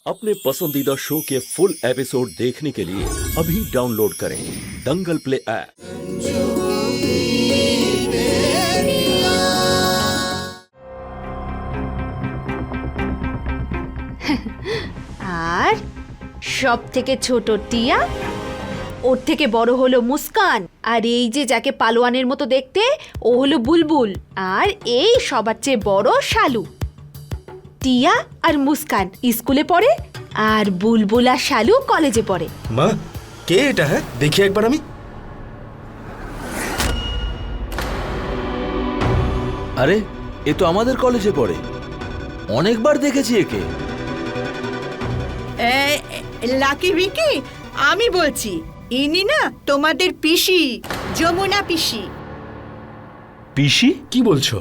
अपने पसंदीदा शो के फुल एपिसोड देखने के लिए अभी डाउनलोड करें दंगल प्ले ऐप। আর সব থেকে ছোট টিয়া, ওর থেকে বড় হলো মুস্কান, আর এই যে যাকে পালোয়ানের মতো দেখতে ও হলো বুলবুল, আর এই সবার চেয়ে বড় শালু। টিয়া আর মুস্কান স্কুলে পড়ে আর বুলবুল আর শালু কলেজে পড়ে। মা, কে এটা? হ্যাঁ, দেখি একবার আমি। আরে, এ তো আমাদের কলেজে পড়ে, অনেকবার দেখেছি একে। লাকি ভিকি, আমি বলছি, ইনি না তোমাদের পিসি, যমুনা পিসি। পিসি? কি বলছো?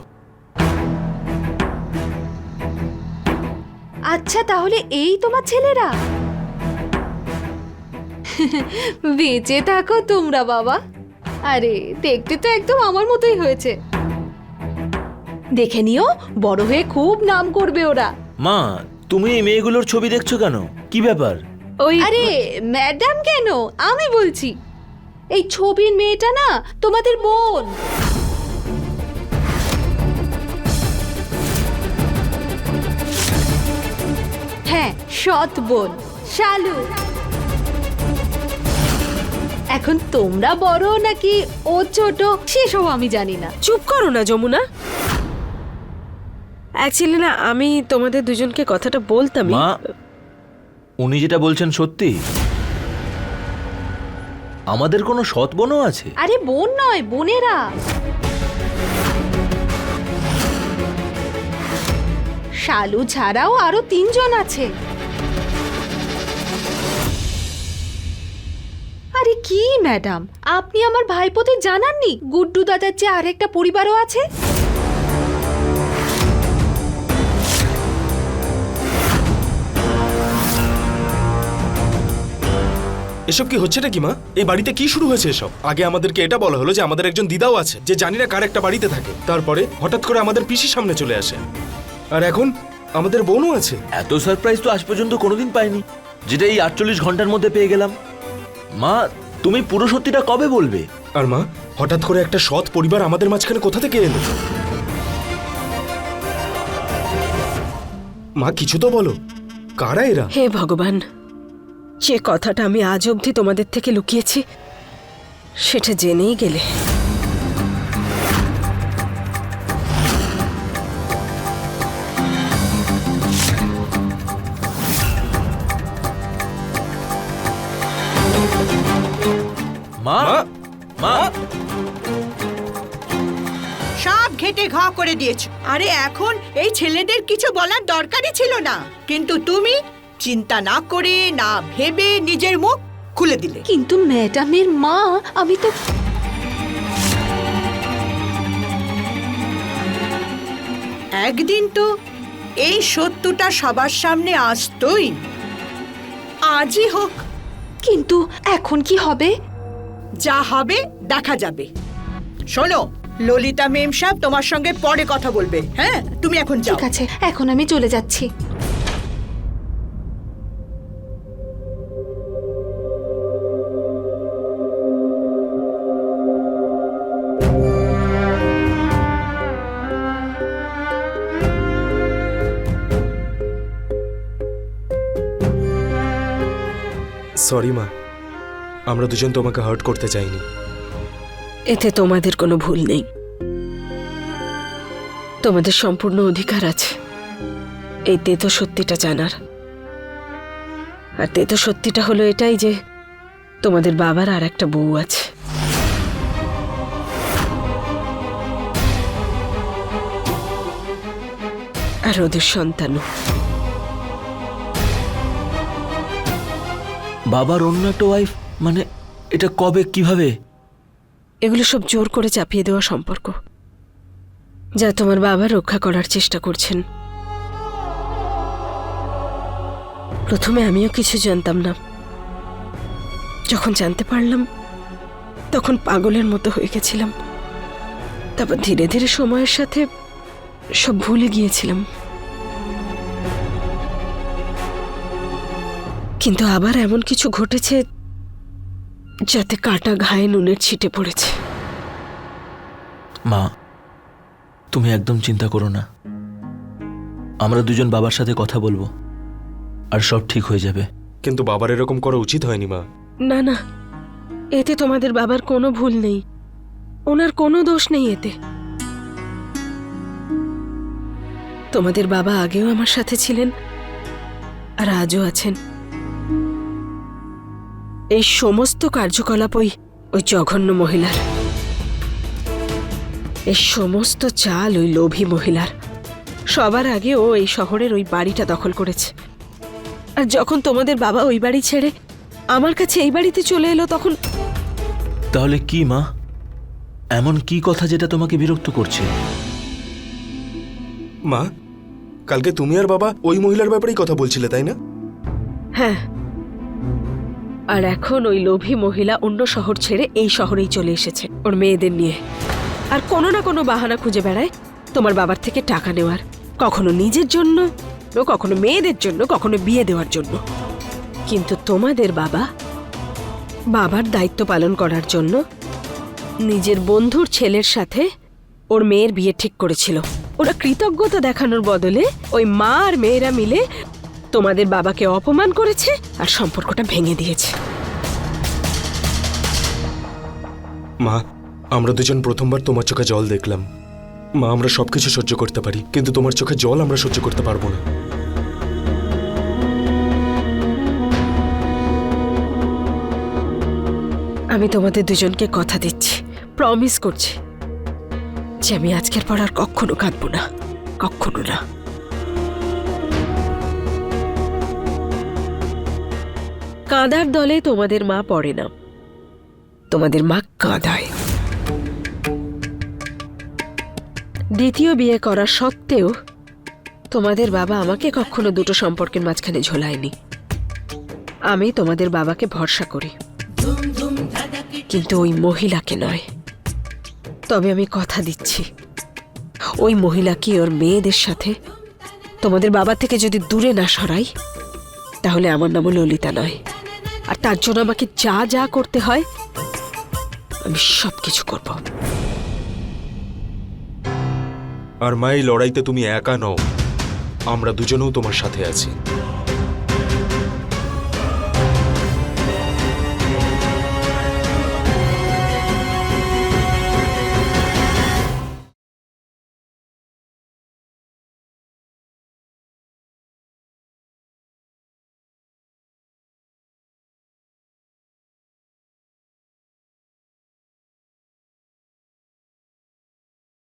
আচ্ছা, তাহলে এই তোমার ছেলেরা? বেঁচে থাকো তোমরা বাবা। আরে, দেখতে তো একদম আমার মতোই হয়েছে। দেখে নিও, বড় হয়ে খুব নাম করবে ওরা। মা, তুমি এই মেয়েগুলোর ছবি দেখছো কেন? কি ব্যাপার? আরে ম্যাডাম কেন, আমি বলছি, এই ছবির মেয়েটা না তোমাদের বোন। হ্যাঁ, সৎ বোন শালু। এখন তোমরা বড় নাকি ও ছোট সেসব আমি জানি না। চুপ করো না যমুনা। অ্যাকচুয়ালি না, আমি তোমাদের দুজনকে কথাটা বলতামই। মা, উনি যেটা বলছেন সত্যি? আমাদের কোনো সৎ বোনও আছে? আরে বোন নয়, বোনেরা। শালু ছাড়াও আরো 3 জন আছে। আরে কি ম্যাডাম, আপনি আমার ভাইপোতে জানাননি গুড্ডু দাদার যে আরেকটা পরিবারও আছে? এসব কি হচ্ছেটা কি মা? এই বাড়িতে কি শুরু হয়েছে এসব? আগে আমাদেরকে এটা বলা হলো যে আমাদের একজন দিদাও আছে, যে জানি না কার একটা বাড়িতে থাকে। তারপরে হঠাৎ করে আমাদের পিসির সামনে চলে আসে, আর এখন আমাদের বোনও আছে। এত সারপ্রাইজ তো আজ পর্যন্ত কোনোদিন পাইনি, যেটা এই 48 ঘন্টার মধ্যে পেয়ে গেলাম। মা, তুমি পুরো সত্যিটা কবে বলবে? আর মা, হঠাৎ করে একটা সৎ পরিবার আমাদের মাঝখানে কোথা থেকে এলো? মা, কিছু তো বলো, কারা এরা? হে ভগবান, যে কথাটা আমি আজ অবধি তোমাদের থেকে লুকিয়েছি সেটা জেনেই গেলে। মা, মা, সব ঘেটে ঘা করে দিয়েছো। আরে এখন এই ছেলেদের কিছু বলার দরকারই ছিল না, কিন্তু তুমি চিন্তা না করে, না ভেবে নিজের মুখ খুলে দিলে। কিন্তু ম্যাডামের মা, আমি তো একদিন তো এই সত্যটা সবার সামনে আসতোই, আজই হোক। কিন্তু এখন কি হবে? যা হবে দেখা যাবে। শোনো, ললিতা মেম সাহেব তোমার সঙ্গে পরে কথা বলবে। হ্যাঁ, তুমি এখন যাও। ঠিক আছে, এখন আমি চলে যাচ্ছি। সরি মা, আমরা দুজন তোমাকে হার্ট করতে চাইনি। এতে তোমাদের কোনো ভুল নেই। তোমাদের সম্পূর্ণ অধিকার আছে এই তেতো সত্যিটা জানার। আর তেতো সত্যিটা হলো এটাই যে তোমাদের বাবার আর একটা বউ আছে। আর ওদের সন্তানও। বাবার অন্য একটা ওয়াইফ? মানে এটা কবে, কিভাবে? এগুলো সব জোর করে চাপিয়ে দেওয়া সম্পর্ক, যা তোমার বাবা রক্ষা করার চেষ্টা করছেন। প্রথমে আমিও কিছু জানতাম না, যখন জানতে পারলাম তখন পাগলের মতো হয়ে গেছিলাম। তারপর ধীরে ধীরে সময়ের সাথে সব ভুলে গিয়েছিলাম। কিন্তু আবার এমন কিছু ঘটেছে যাতে কাটা ঘায়ে নুনের ছিটে পড়েছে। মা, তুমি একদম চিন্তা করো না। আমরা দুজন বাবার সাথে কথা বলবো, আর সব ঠিক হয়ে যাবে। কিন্তু বাবার এরকম করা উচিত হয়নি মা। না না, এতে তোমাদের বাবার কোনো ভুল নেই, ওনার কোনো দোষ নেই এতে। তোমাদের বাবা আগেও আমার সাথে ছিলেন আর আজও আছেন। এই সমস্ত কার্যকলাপ ওই জঘন্য মহিলার, এই সমস্ত চাল ওই লোভী মহিলার। সবার আগে ও এই শহরের ওই বাড়িটা দখল করেছে, আর যখন তোমাদের বাবা ওই বাড়ি ছেড়ে আমার কাছে এই বাড়িতে চলে এলো তখন। তাহলে কি মা, এমন কি কথা যেটা তোমাকে বিরক্ত করছে? মা, কালকে তুমি আর বাবা ওই মহিলার ব্যাপারেই কথা বলছিলে, তাই না? হ্যাঁ, আর এখন ওই লোভী মহিলা অন্য শহর ছেড়ে এই শহরেই চলে এসেছে ওর মেয়েদের নিয়ে, আর কোনো না কোনো বাহানা খুঁজে বেড়ায় তোমার বাবার থেকে টাকা নেওয়ার, কখনো নিজের জন্য, কখনো মেয়েদের জন্য, কখনো বিয়ে দেওয়ার জন্য। কিন্তু তোমাদের বাবার দায়িত্ব পালন করার জন্য নিজের বন্ধুর ছেলের সাথে ওর মেয়ের বিয়ে ঠিক করেছিল। ওরা কৃতজ্ঞতা দেখানোর বদলে ওই মা আর মেয়েরা মিলে তোমাদের বাবাকে অপমান করেছে আর সম্পর্কটা ভেঙে দিয়েছে। মা, আমরা দুজন প্রথমবার তোমার চোখে জল দেখলাম। মা, আমরা সবকিছু সহ্য করতে পারি, কিন্তু তোমার চোখে জল আমরা সহ্য করতে পারবো না। আমি তোমাদের দুজনকে কথা দিচ্ছি, প্রমিস করছি যে আমি আজকের পর আর কখনো কাঁদবো না, কখনো না। কাঁদার দলে তোমাদের মা পড়ে না, তোমাদের মা কাঁদায়। দ্বিতীয় বিয়ে করা সত্ত্বেও তোমাদের বাবা আমাকে কখনো দুটো সম্পর্কের মাঝখানে ঝোলায়নি। আমি তোমাদের বাবাকে ভরসা করি, কিন্তু ওই মহিলাকে নয়। তবে আমি কথা দিচ্ছি, ওই মহিলাকে ওর মেয়েদের সাথে তোমাদের বাবা থেকে যদি দূরে না সরাই, তাহলে আমার নাম ললিতা নয়। আর তার জন্য আমাকে যা যা করতে হয় আমি সবকিছু করব। আর মা, এই লড়াইতে তুমি একা নও, আমরা দুজনেও তোমার সাথে আছি।